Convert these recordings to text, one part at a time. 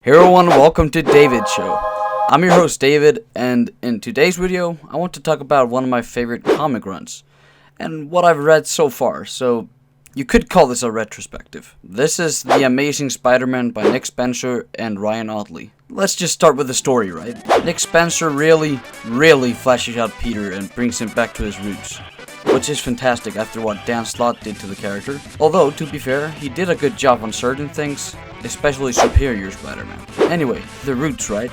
Hey everyone, welcome to David's Show. I'm your host David, and in today's video, I want to talk about one of my favorite comic runs, and what I've read so far, so you could call this a retrospective. This is The Amazing Spider-Man by Nick Spencer and Ryan Ottley. Let's just start with the story, right? Nick Spencer really flashes out Peter and brings him back to his roots, which is fantastic after what Dan Slott did to the character. Although, to be fair, he did a good job on certain things, especially Superior Spider-Man. Anyway, the roots, right?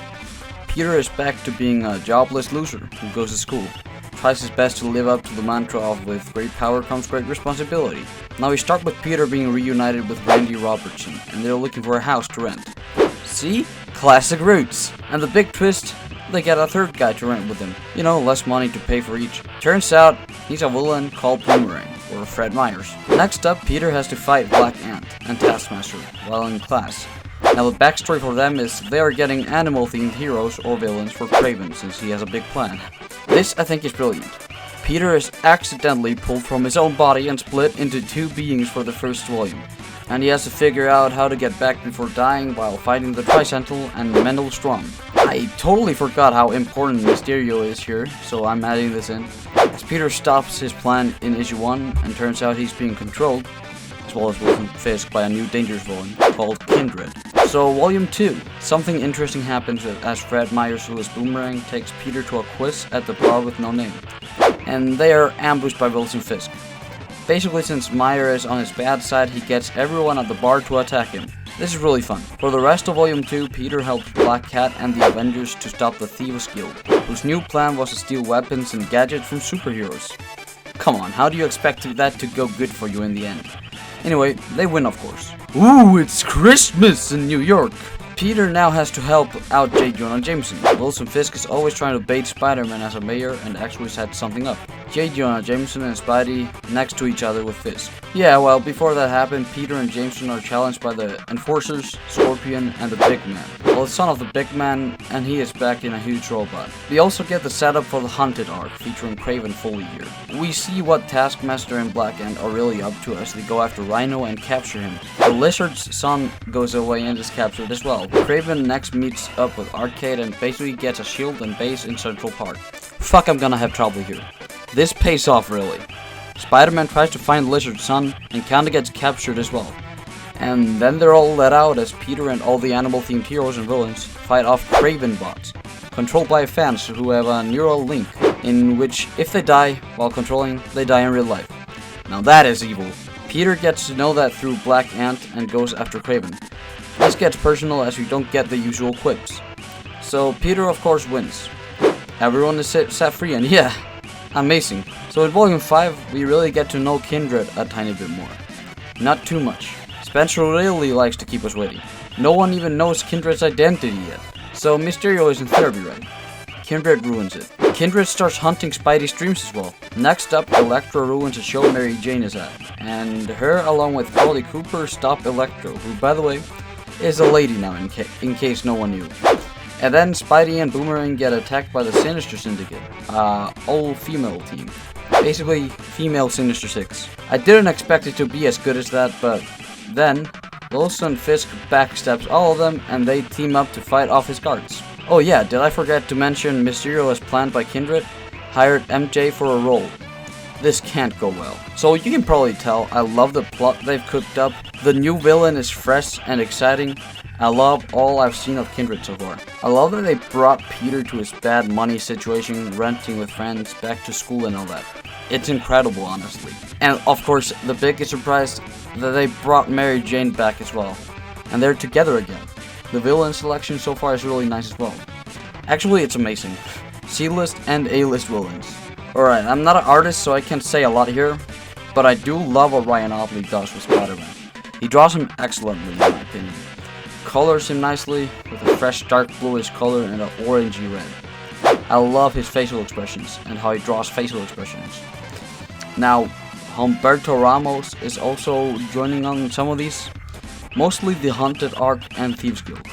Peter is back to being a jobless loser who goes to school, tries his best to live up to the mantra of with great power comes great responsibility. Now we start with Peter being reunited with Randy Robertson, and they're looking for a house to rent. See? Classic roots! And the big twist, they get a third guy to rent with them. You know, less money to pay for each. Turns out, he's a villain called Boomerang, or Fred Myers. Next up, Peter has to fight Black Ant and Taskmaster while in class. Now the backstory for them is they are getting animal-themed heroes or villains for Kraven, since he has a big plan. This, I think, is brilliant. Peter is accidentally pulled from his own body and split into two beings for the first volume, and he has to figure out how to get back before dying while fighting the Tricentennial and Mendel Strong. I totally forgot how important Mysterio is here, so I'm adding this in. As Peter stops his plan in issue 1 and turns out he's being controlled, as well as Wilson Fisk, by a new dangerous villain called Kindred. So volume 2, something interesting happens as Fred Myers, who is Boomerang, takes Peter to a quiz at the bar with no name, and they are ambushed by Wilson Fisk. Basically, since Meyer is on his bad side, he gets everyone at the bar to attack him. This is really fun. For the rest of Volume 2, Peter helps Black Cat and the Avengers to stop the Thieves Guild, whose new plan was to steal weapons and gadgets from superheroes. Come on, how do you expect that to go good for you in the end? Anyway, they win, of course. Ooh, it's Christmas in New York! Peter now has to help out J. Jonah Jameson. Wilson Fisk is always trying to bait Spider-Man as a mayor and actually set something up. J. Jonah Jameson and Spidey next to each other with Fisk. Yeah, well, before that happened, Peter and Jameson are challenged by the Enforcers, Scorpion, and the Big Man. Well, the son of the Big Man, and he is back in a huge robot. We also get the setup for the Hunted arc, featuring Kraven fully here. We see what Taskmaster and Black Ant are really up to as they go after Rhino and capture him. The Lizard's son goes away and is captured as well. Kraven next meets up with Arcade and basically gets a shield and base in Central Park. Fuck, I'm gonna have trouble here. This pays off really. Spider-Man tries to find Lizard's son and kinda gets captured as well. And then they're all let out as Peter and all the animal-themed heroes and villains fight off Kraven bots, controlled by fans who have a neural link, in which if they die while controlling, they die in real life. Now that is evil. Peter gets to know that through Black Ant and goes after Kraven. This gets personal as you don't get the usual quips. So Peter of course wins. Everyone is set free and yeah, amazing. So in volume 5 we really get to know Kindred a tiny bit more. Not too much. Spencer really likes to keep us waiting. No one even knows Kindred's identity yet. So Mysterio is in therapy, right? Kindred ruins it. Kindred starts hunting Spidey's dreams as well. Next up, Electro ruins a show Mary Jane is at, and her along with Bradley Cooper stop Electro, who by the way is a lady now in case no one knew. And then Spidey and Boomerang get attacked by the Sinister Syndicate, all-female team. Basically, female Sinister Six. I didn't expect it to be as good as that, but then Wilson Fisk backstabs all of them and they team up to fight off his guards. Oh yeah, did I forget to mention Mysterio, as planned by Kindred, hired MJ for a role. This can't go well. So you can probably tell I love the plot they've cooked up. The new villain is fresh and exciting. I love all I've seen of Kindred so far. I love that they brought Peter to his bad money situation, renting with friends, back to school and all that. It's incredible, honestly. And of course, the biggest surprise that they brought Mary Jane back as well. And they're together again. The villain selection so far is really nice as well. Actually, it's amazing. C-list and A-list villains. Alright, I'm not an artist so I can't say a lot here, but I do love what Ryan Ottley does with Spider-Man. He draws him excellently in my opinion. Colors him nicely with a fresh dark bluish color and an orangey red. I love his facial expressions and how he draws facial expressions. Now, Humberto Ramos is also joining on some of these, mostly the Hunted arc and Thieves Guild.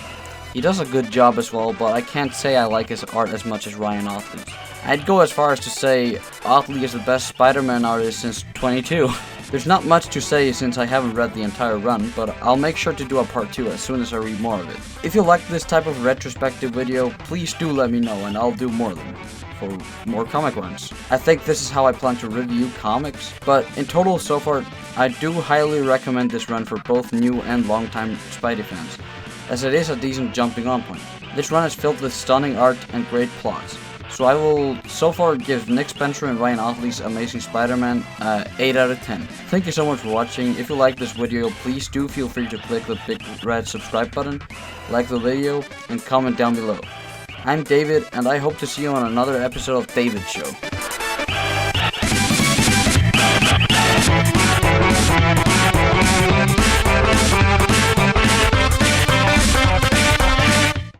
He does a good job as well, but I can't say I like his art as much as Ryan Ottley's. I'd go as far as to say Ottley is the best Spider-Man artist since 22. There's not much to say since I haven't read the entire run, but I'll make sure to do a part 2 as soon as I read more of it. If you like this type of retrospective video, please do let me know and I'll do more of them, for more comic runs. I think this is how I plan to review comics, but in total so far, I do highly recommend this run for both new and longtime Spidey fans, as it is a decent jumping on point. This run is filled with stunning art and great plots. So I will so far give Nick Spencer and Ryan Ottley's Amazing Spider-Man 8 out of 10. Thank you so much for watching. If you like this video, please do feel free to click the big red subscribe button, like the video, and comment down below. I'm David, and I hope to see you on another episode of David Show.